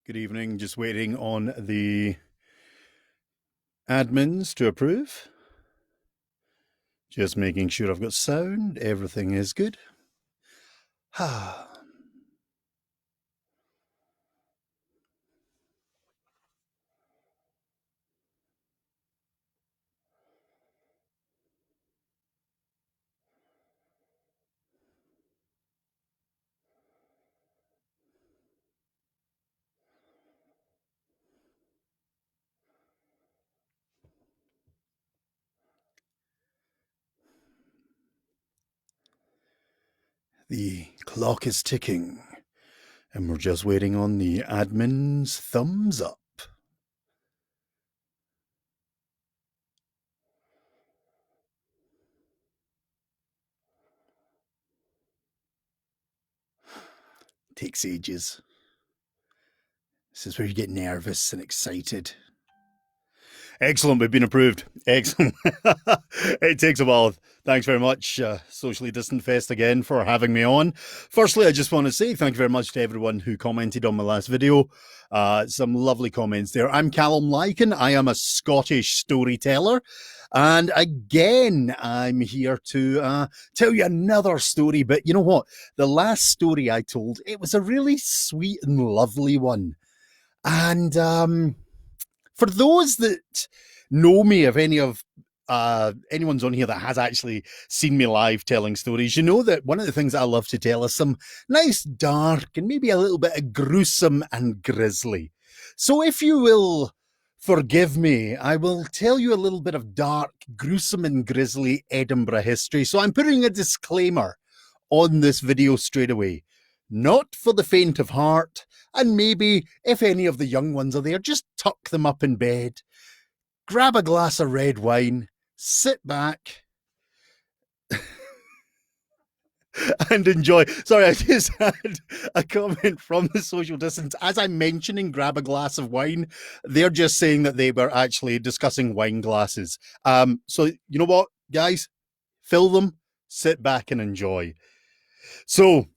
Good evening. Just waiting on the admins to approve. Just making sure I've got sound. Everything is good. The clock is ticking, and we're just waiting on the admin's thumbs up. Takes ages. This is where you get nervous and excited. Excellent, we've been approved. Excellent. It takes a while. Thanks very much, Socially Distant Fest, again, for having me on. Firstly, I just want to say thank you very much to everyone who commented on my last video. Some lovely comments there. I'm Calum Lykan. I am a Scottish storyteller. And again, I'm here to tell you another story. But you know what? The last story I told, it was a really sweet and lovely one. And for those that know me, if anyone's on here that has actually seen me live telling stories, you know that one of the things I love to tell is some nice, dark, and maybe a little bit of gruesome and grisly. So if you will forgive me, I will tell you a little bit of dark, gruesome, and grisly Edinburgh history. So I'm putting a disclaimer on this video straight away. Not for the faint of heart, and maybe if any of the young ones are there, just tuck them up in bed, grab a glass of red wine, sit back, and enjoy. Sorry, I just had a comment from the social distance. As I'm mentioning grab a glass of wine, they're just saying that they were actually discussing wine glasses. So you know what, guys? Fill them, sit back and enjoy. So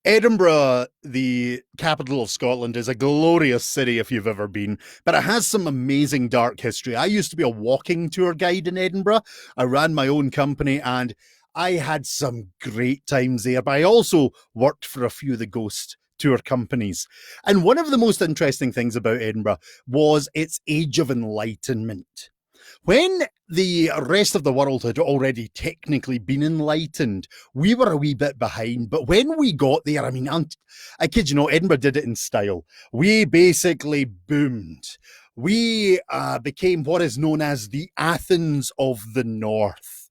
Edinburgh, the capital of Scotland, is a glorious city if you've ever been, but it has some amazing dark history. I used to be a walking tour guide in Edinburgh. I ran my own company and I had some great times there, but I also worked for a few of the ghost tour companies. And one of the most interesting things about Edinburgh was its Age of Enlightenment. When the rest of the world had already technically been enlightened, we were a wee bit behind. But when we got there, I mean, I kid you not, Edinburgh did it in style. We basically boomed. We became what is known as the Athens of the North.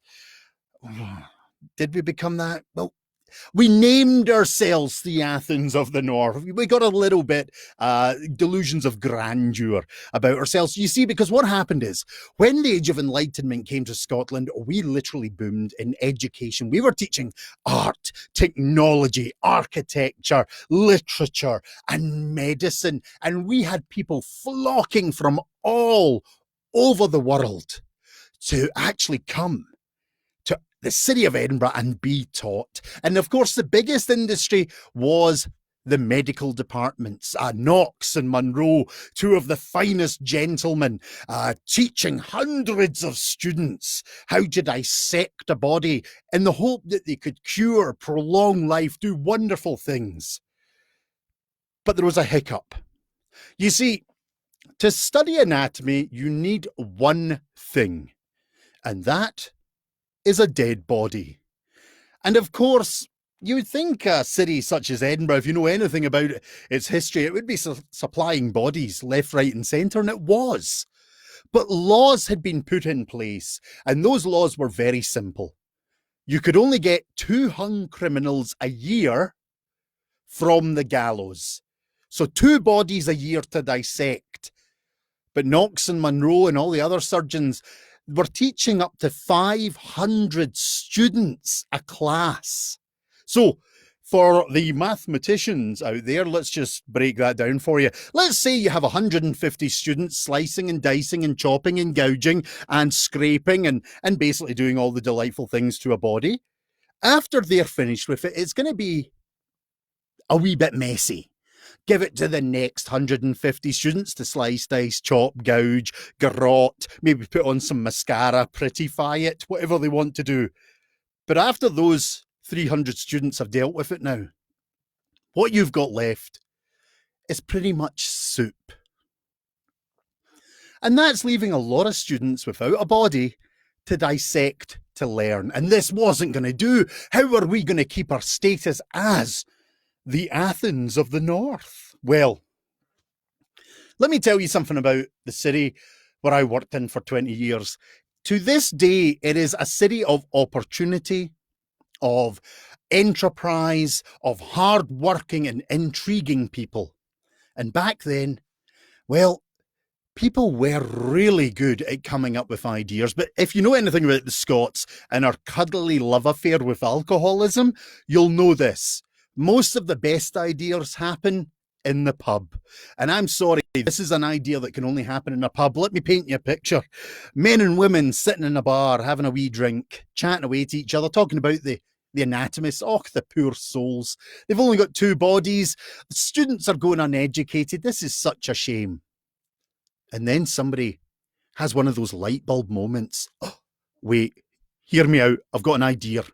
Did we become that? Well, we named ourselves the Athens of the North. We got a little bit delusions of grandeur about ourselves. You see, because what happened is when the Age of Enlightenment came to Scotland, we literally boomed in education. We were teaching art, technology, architecture, literature, and medicine. And we had people flocking from all over the world to actually come to the city of Edinburgh and be taught. And of course, the biggest industry was the medical departments. Knox and Monroe, two of the finest gentlemen, teaching hundreds of students how to dissect a body in the hope that they could cure, prolong life, do wonderful things. But there was a hiccup. You see, to study anatomy, you need one thing, and that is a dead body. And of course, you would think a city such as Edinburgh, if you know anything about its history, it would be supplying bodies left, right, and centre, and it was. But laws had been put in place, and those laws were very simple. You could only get 2 hung criminals a year from the gallows. So 2 bodies a year to dissect. But Knox and Monroe and all the other surgeons were teaching up to 500 students a class. So for the mathematicians out there, let's just break that down for you. Let's say you have 150 students slicing and dicing and chopping and gouging and scraping and basically doing all the delightful things to a body. After they're finished with it, it's going to be a wee bit messy. Give it to the next 150 students to slice, dice, chop, gouge, garrote, maybe put on some mascara, prettify it, whatever they want to do. But after those 300 students have dealt with it now, what you've got left is pretty much soup. And that's leaving a lot of students without a body to dissect, to learn. And this wasn't going to do. How are we going to keep our status as the Athens of the North? Well, let me tell you something about the city where I worked in for 20 years. To this day, it is a city of opportunity, of enterprise, of hard-working and intriguing people. And back then, well, people were really good at coming up with ideas. But if you know anything about the Scots and our cuddly love affair with alcoholism, you'll know this. Most of the best ideas happen in the pub. And I'm sorry, this is an idea that can only happen in a pub. Let me paint you a picture. Men and women sitting in a bar, having a wee drink, chatting away to each other, talking about the anatomists. Oh, the poor souls. They've only got 2 bodies. The students are going uneducated. This is such a shame. And then somebody has one of those light bulb moments. Oh, wait, hear me out. I've got an idea.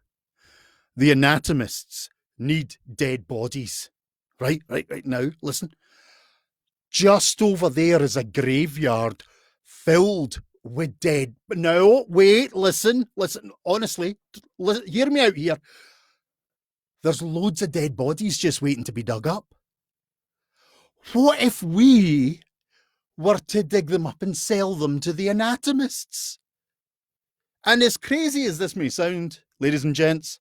The anatomists need dead bodies. Right now, listen. Just over there is a graveyard filled with dead. No, wait, listen. Honestly, hear me out here. There's loads of dead bodies just waiting to be dug up. What if we were to dig them up and sell them to the anatomists? And as crazy as this may sound, ladies and gents,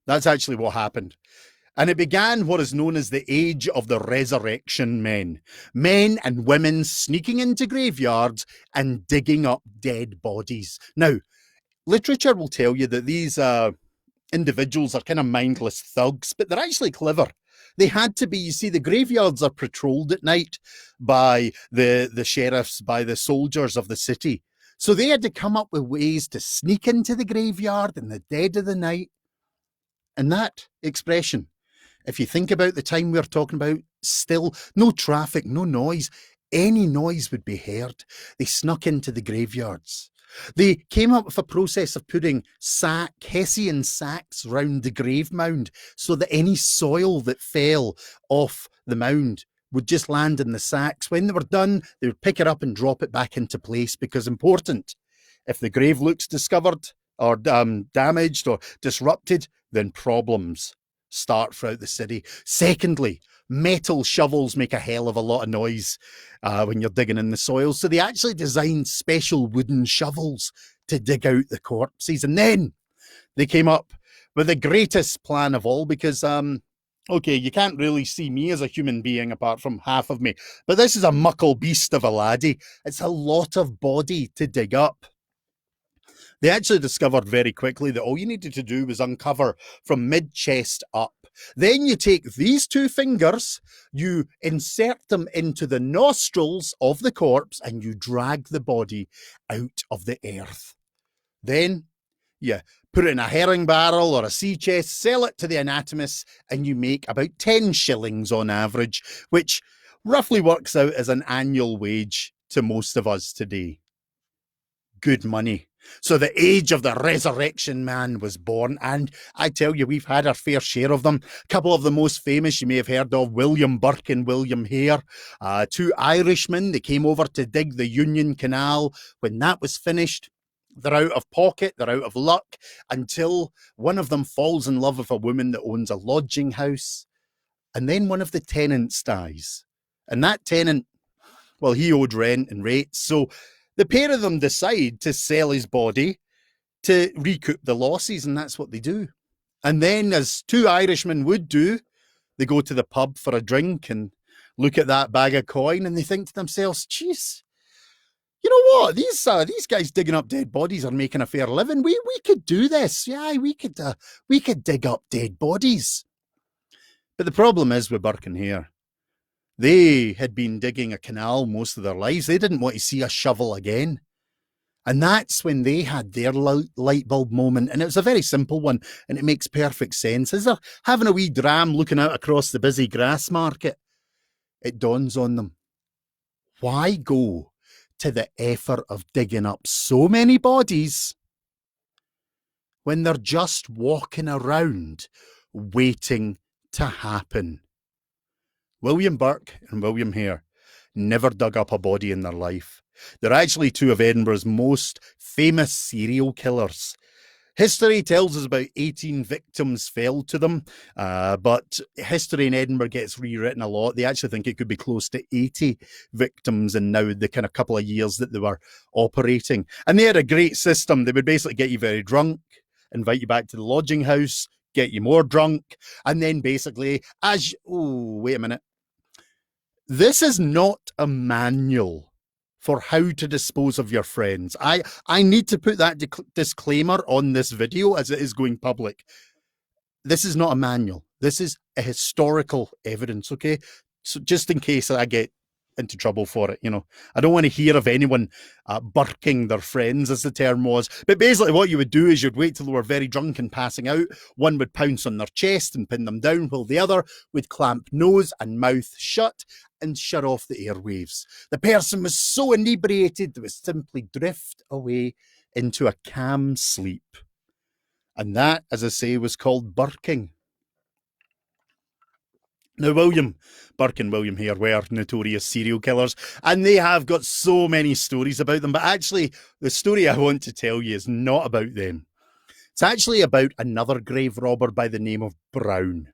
that's actually what happened. And it began what is known as the age of the resurrection men. Men and women sneaking into graveyards and digging up dead bodies. Now, literature will tell you that these individuals are kind of mindless thugs, but they're actually clever. They had to be. You see, the graveyards are patrolled at night by the sheriffs, by the soldiers of the city. So they had to come up with ways to sneak into the graveyard in the dead of the night. And that expression, if you think about the time we're talking about, still no traffic, no noise, any noise would be heard. They snuck into the graveyards. They came up with a process of putting Hessian sacks round the grave mound so that any soil that fell off the mound would just land in the sacks. When they were done, they would pick it up and drop it back into place, because important, if the grave looks discovered or damaged or disrupted, then problems start throughout the city. Secondly, metal shovels make a hell of a lot of noise when you're digging in the soil. So they actually designed special wooden shovels to dig out the corpses. And then they came up with the greatest plan of all, because, okay, you can't really see me as a human being apart from half of me, but this is a muckle beast of a laddie. It's a lot of body to dig up. They actually discovered very quickly that all you needed to do was uncover from mid-chest up. Then you take these 2 fingers, you insert them into the nostrils of the corpse, and you drag the body out of the earth. Then you put it in a herring barrel or a sea chest, sell it to the anatomists, and you make about 10 shillings on average, which roughly works out as an annual wage to most of us today. Good money. So the age of the resurrection man was born, and I tell you, we've had our fair share of them. A couple of the most famous you may have heard of, William Burke and William Hare. 2 Irishmen, they came over to dig the Union Canal. When that was finished, they're out of pocket, they're out of luck, until one of them falls in love with a woman that owns a lodging house. And then one of the tenants dies. And that tenant, well, he owed rent and rates, so the pair of them decide to sell his body to recoup the losses, and that's what they do. And then, as 2 Irishmen would do, they go to the pub for a drink and look at that bag of coin, and they think to themselves, geez, you know what? These guys digging up dead bodies are making a fair living. We could do this. Yeah, we could dig up dead bodies. But the problem is with Burke and Hare, they had been digging a canal most of their lives. They didn't want to see a shovel again. And that's when they had their light bulb moment. And it was a very simple one, and it makes perfect sense. As they're having a wee dram looking out across the busy grass market, it dawns on them. Why go to the effort of digging up so many bodies when they're just walking around waiting to happen? William Burke and William Hare never dug up a body in their life. They're actually two of Edinburgh's most famous serial killers. History tells us about 18 victims fell to them, but history in Edinburgh gets rewritten a lot. They actually think it could be close to 80 victims in now the kind of couple of years that they were operating. And they had a great system. They would basically get you very drunk, invite you back to the lodging house, get you more drunk, and then basically, wait a minute. This is not a manual for how to dispose of your friends. I need to put that disclaimer on this video as it is going public. This is not a manual. This is a historical evidence, okay? So just in case I get into trouble for it, I don't want to hear of anyone burking their friends, as the term was. But basically what you would do is you'd wait till they were very drunk and passing out. One would pounce on their chest and pin them down, while the other would clamp nose and mouth shut and shut off the airwaves. The person was so inebriated they would simply drift away into a calm sleep. And that, as I say, was called burking. Now, William Burke and William Hare were notorious serial killers, and they have got so many stories about them. But actually, the story I want to tell you is not about them. It's actually about another grave robber by the name of Brown.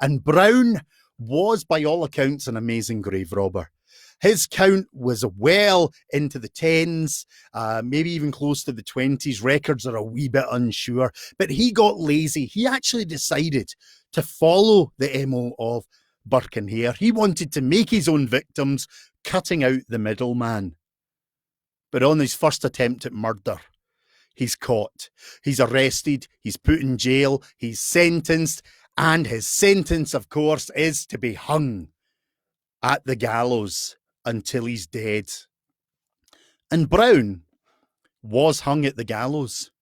And Brown was, by all accounts, an amazing grave robber. His count was well into the 10s, maybe even close to the 20s. Records are a wee bit unsure, but he got lazy. He actually decided to follow the MO of Burke and Hare. He wanted to make his own victims, cutting out the middleman. But on his first attempt at murder, he's caught. He's arrested. He's put in jail. He's sentenced. And his sentence, of course, is to be hung at the gallows until he's dead. And Brown was hung at the gallows.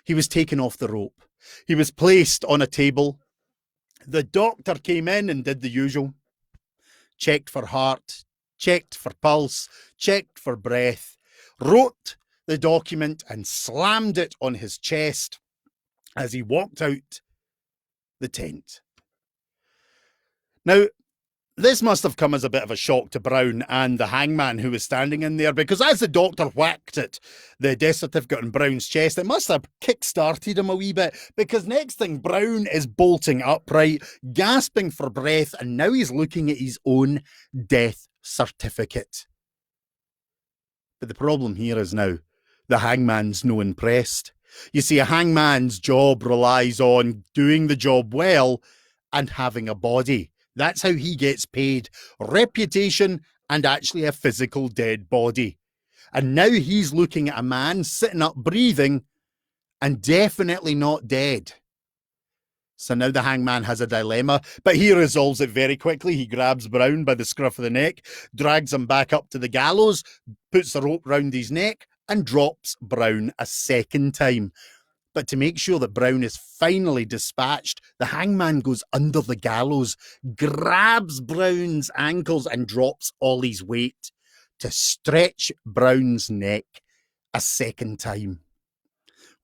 He was taken off the rope. He was placed on a table. The doctor came in and did the usual. Checked for heart, checked for pulse, checked for breath, wrote the document and slammed it on his chest as he walked out the tent. Now, this must have come as a bit of a shock to Brown and the hangman who was standing in there, because as the doctor whacked at the death certificate on Brown's chest, it must have kick-started him a wee bit, because next thing, Brown is bolting upright, gasping for breath, and now he's looking at his own death certificate. But the problem here is now, the hangman's no impressed. You see, a hangman's job relies on doing the job well and having a body. That's how he gets paid. Reputation and actually a physical dead body. And now he's looking at a man sitting up breathing and definitely not dead. So now the hangman has a dilemma, but he resolves it very quickly. He grabs Brown by the scruff of the neck, drags him back up to the gallows, puts the rope round his neck and drops Brown a second time. But to make sure that Brown is finally dispatched, the hangman goes under the gallows, grabs Brown's ankles and drops all his weight to stretch Brown's neck a second time.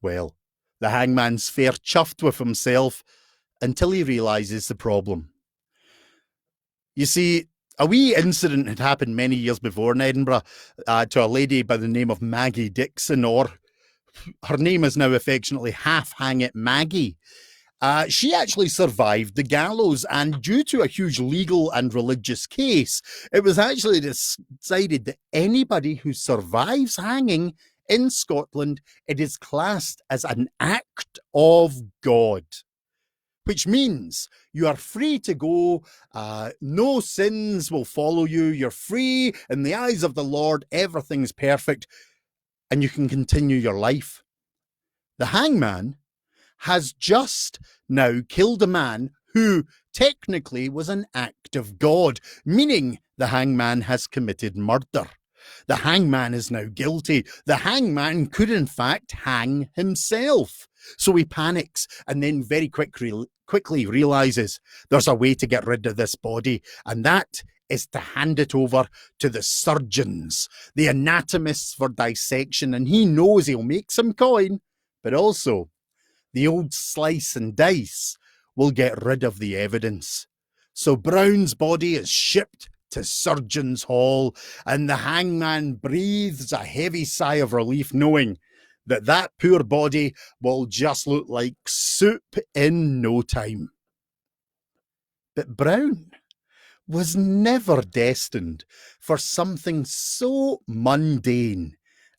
Well, the hangman's fair chuffed with himself until he realises the problem. You see, a wee incident had happened many years before in Edinburgh to a lady by the name of Maggie Dixon, or her name is now affectionately Half Hang It Maggie. She actually survived the gallows, and due to a huge legal and religious case, it was actually decided that anybody who survives hanging in Scotland, it is classed as an act of God, which means you are free to go, no sins will follow you, you're free in the eyes of the Lord, everything's perfect, and you can continue your life. The hangman has just now killed a man who technically was an act of God, meaning the hangman has committed murder. The hangman is now guilty. The hangman could in fact hang himself. So he panics and then very quickly realizes there's a way to get rid of this body, and that is to hand it over to the surgeons, the anatomists for dissection, and he knows he'll make some coin, but also the old slice and dice will get rid of the evidence. So Brown's body is shipped to Surgeons' Hall, and the hangman breathes a heavy sigh of relief knowing that that poor body will just look like soup in no time. But Brown was never destined for something so mundane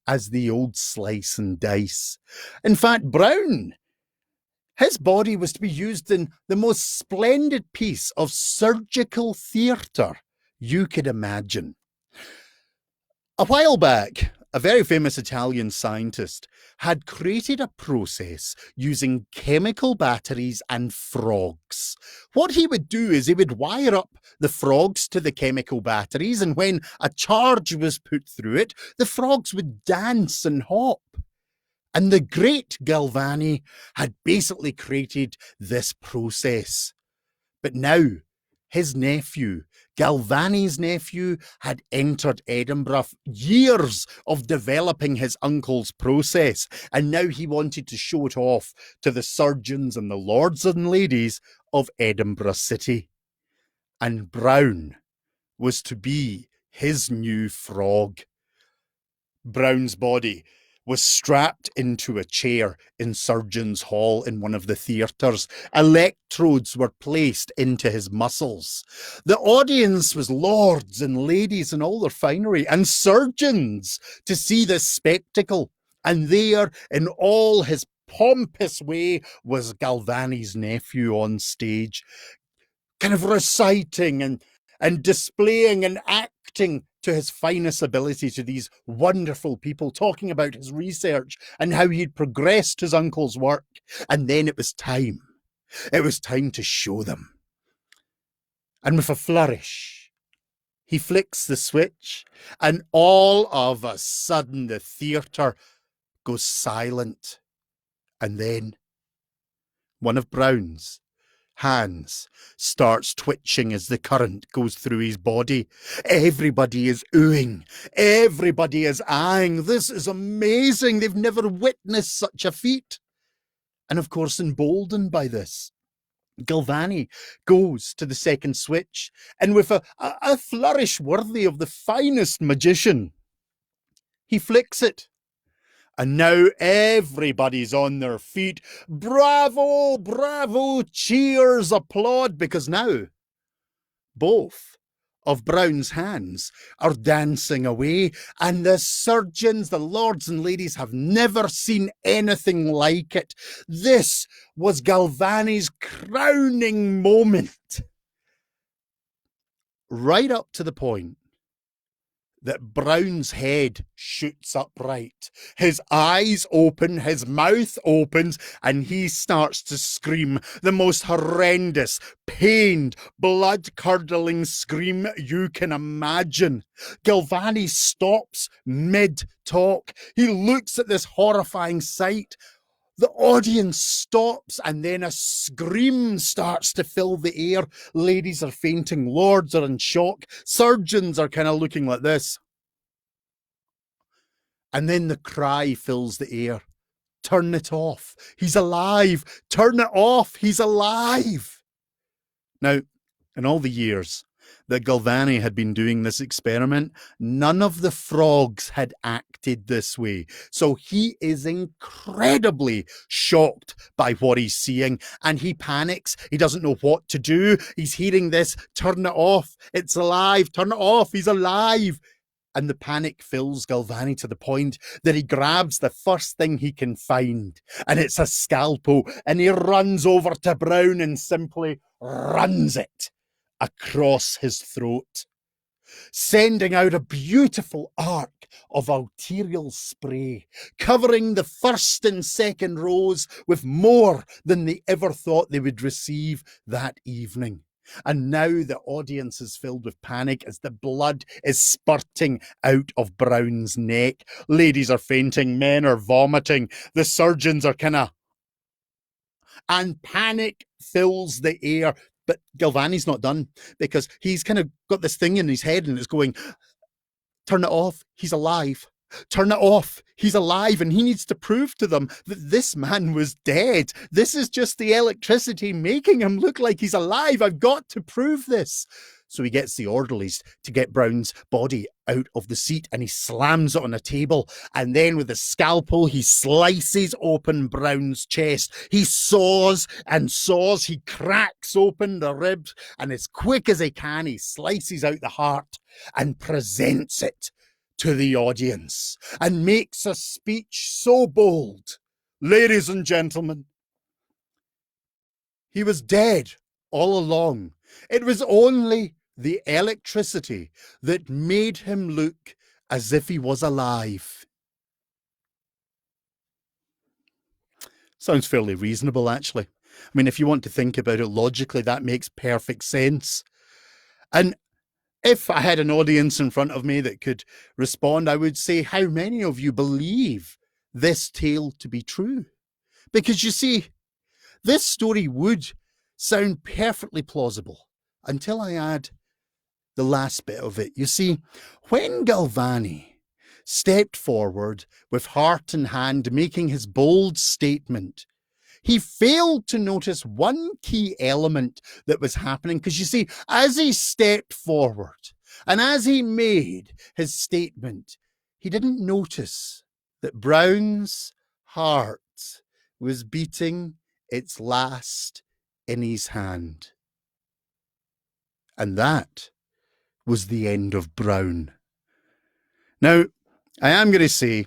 as the old slice and dice. In fact, Brown, his body was to be used in the most splendid piece of surgical theatre you could imagine. A while back, a very famous Italian scientist had created a process using chemical batteries and frogs. What he would do is he would wire up the frogs to the chemical batteries, and when a charge was put through it, the frogs would dance and hop. And the great Galvani had basically created this process. But now, his nephew, Galvani's nephew, had entered Edinburgh, years of developing his uncle's process, and now he wanted to show it off to the surgeons and the lords and ladies of Edinburgh City. And Brown was to be his new frog. Brown's body was strapped into a chair in Surgeons' Hall in one of the theatres. Electrodes were placed into his muscles. The audience was lords and ladies in all their finery, and surgeons to see this spectacle. And there, in all his pompous way, was Galvani's nephew on stage, kind of reciting and displaying and acting to his finest ability to these wonderful people, talking about his research and how he'd progressed his uncle's work. And then it was time. It was time to show them. And with a flourish, he flicks the switch, and all of a sudden the theatre goes silent. And then one of Brown's hands starts twitching as the current goes through his body. Everybody is oohing. Everybody is eyeing. This is amazing. They've never witnessed such a feat. And of course, emboldened by this, Galvani goes to the second switch, and with a flourish worthy of the finest magician, he flicks it. And now everybody's on their feet. Bravo, bravo, cheers, applaud, because now both of Brown's hands are dancing away, and the surgeons, the lords and ladies, have never seen anything like it. This was Galvani's crowning moment. Right up to the point that Brown's head shoots upright. His eyes open, his mouth opens, and he starts to scream the most horrendous, pained, blood-curdling scream you can imagine. Galvani stops mid-talk. He looks at this horrifying sight. The audience stops, and then a scream starts to fill the air. Ladies are fainting, lords are in shock, surgeons are kind of looking like this. And then the cry fills the air. Turn it off. He's alive. Turn it off. He's alive. Now, in all the years that Galvani had been doing this experiment, none of the frogs had acted this way. So he is incredibly shocked by what he's seeing, and he panics. He doesn't know what to do. He's hearing this, turn it off. It's alive. Turn it off. He's alive. And the panic fills Galvani to the point that he grabs the first thing he can find, and it's a scalpel, and he runs over to Brown and simply runs it across his throat, sending out a beautiful arc of arterial spray, covering the first and second rows with more than they ever thought they would receive that evening. And now the audience is filled with panic as the blood is spurting out of Brown's neck. Ladies are fainting, men are vomiting, the surgeons are and panic fills the air. But Galvani's not done because he's kind of got this thing in his head and it's going, turn it off, he's alive. Turn it off, he's alive, and he needs to prove to them that this man was dead. This is just the electricity making him look like he's alive. I've got to prove this. So he gets the orderlies to get Brown's body out of the seat and he slams it on a table. And then with a scalpel, he slices open Brown's chest. He saws and saws. He cracks open the ribs. And as quick as he can, he slices out the heart and presents it to the audience and makes a speech so bold. Ladies and gentlemen, he was dead all along. It was only the electricity that made him look as if he was alive. Sounds fairly reasonable, actually. I mean, if you want to think about it logically, that makes perfect sense. And if I had an audience in front of me that could respond, I would say, how many of you believe this tale to be true? Because you see, this story would sound perfectly plausible until I add the last bit of it. You see, when Galvani stepped forward with heart in hand, making his bold statement, he failed to notice one key element that was happening. Because you see, as he stepped forward and as he made his statement, he didn't notice that Brown's heart was beating its last in his hand. And that was the end of Brown. Now, I am going to say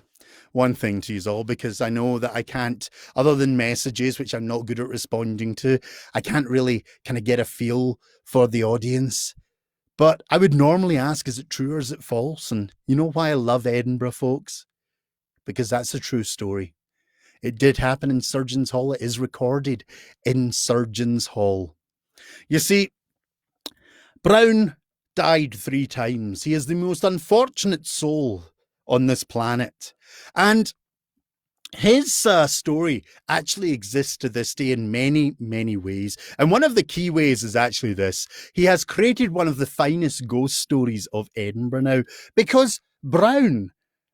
one thing to you all, because I know that I can't, other than messages, which I'm not good at responding to, I can't really kind of get a feel for the audience. But I would normally ask, is it true or is it false? And you know why I love Edinburgh, folks? Because that's a true story. It did happen in Surgeons Hall. It is recorded in Surgeons Hall. You see, Brown died 3 times. He is the most unfortunate soul on this planet. And his story actually exists to this day in many, many ways. And one of the key ways is actually this. He has created one of the finest ghost stories of Edinburgh now, because Brown,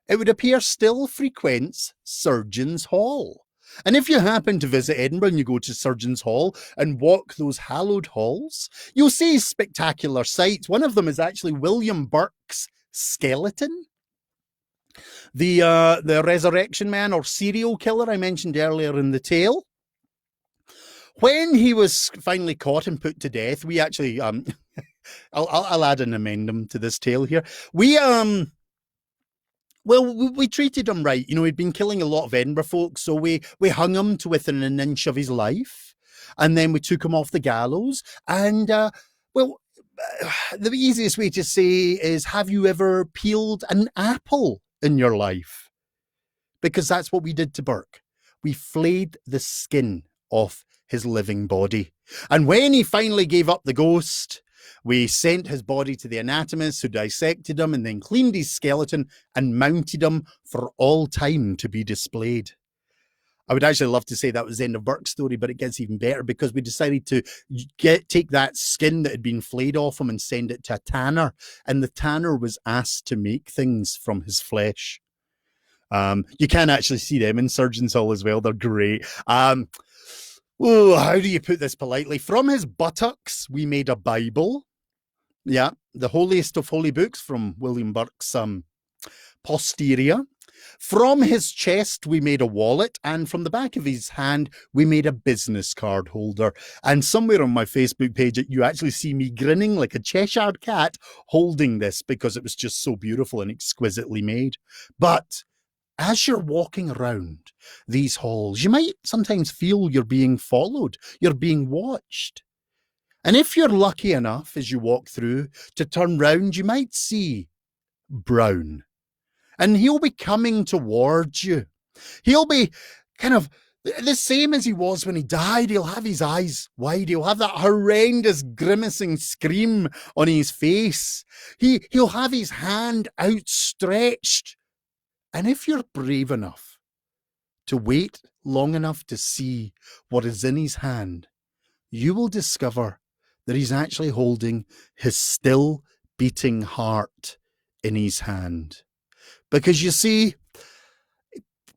it would appear, still frequents Surgeons Hall. And if you happen to visit Edinburgh and you go to Surgeons Hall and walk those hallowed halls, you'll see spectacular sights. One of them is actually William Burke's skeleton. The resurrection man or serial killer I mentioned earlier in the tale. When he was finally caught and put to death, we actually I'll add an amendum to this tale here. We treated him right. You know, he'd been killing a lot of Edinburgh folks, so we hung him to within an inch of his life, and then we took him off the gallows. And the easiest way to say is, have you ever peeled an apple in your life? Because that's what we did to Burke. We flayed the skin off his living body. And when he finally gave up the ghost, we sent his body to the anatomist, who dissected him and then cleaned his skeleton and mounted him for all time to be displayed. I would actually love to say that was the end of Burke's story, but it gets even better, because we decided to take that skin that had been flayed off him and send it to a tanner. And the tanner was asked to make things from his flesh. You can actually see them in Surgeons Hall as well. They're great. How do you put this politely? From his buttocks, we made a Bible. Yeah, the holiest of holy books from William Burke's posterior. From his chest, we made a wallet, and from the back of his hand, we made a business card holder. And somewhere on my Facebook page, you actually see me grinning like a Cheshire cat holding this, because it was just so beautiful and exquisitely made. But as you're walking around these halls, you might sometimes feel you're being followed, you're being watched. And if you're lucky enough as you walk through to turn round, you might see Brown. And he'll be coming towards you. He'll be kind of the same as he was when he died. He'll have his eyes wide. He'll have that horrendous grimacing scream on his face. He'll have his hand outstretched. And if you're brave enough to wait long enough to see what is in his hand, you will discover that he's actually holding his still beating heart in his hand. Because you see,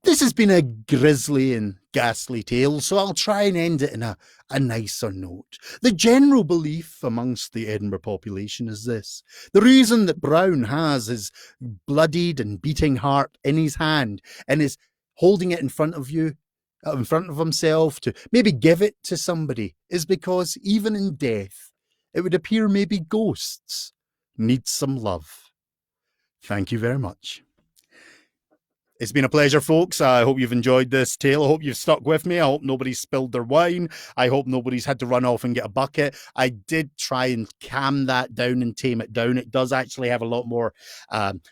this has been a grisly and ghastly tale, so I'll try and end it in a nicer note. The general belief amongst the Edinburgh population is this: the reason that Brown has his bloodied and beating heart in his hand and is holding it in front of you, in front of himself, to maybe give it to somebody, is because even in death, it would appear maybe ghosts need some love. Thank you very much. It's been a pleasure, folks. I hope you've enjoyed this tale. I hope you've stuck with me. I hope nobody's spilled their wine. I hope nobody's had to run off and get a bucket. I did try and calm that down and tame it down. It does actually have a lot more,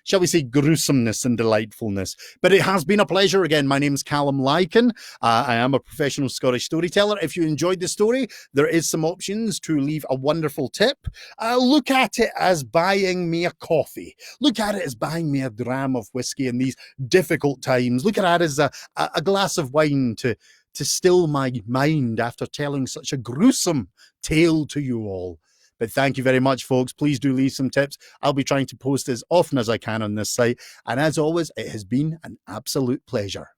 shall we say, gruesomeness and delightfulness. But it has been a pleasure again. My name's Calum Lykan. I am a professional Scottish storyteller. If you enjoyed the story, there is some options to leave a wonderful tip. Look at it as buying me a coffee. Look at it as buying me a dram of whiskey in these difficult times. Look at it as a glass of wine to still my mind after telling such a gruesome tale to you all. But thank you very much, folks. Please do leave some tips. I'll be trying to post as often as I can on this site. And as always, it has been an absolute pleasure.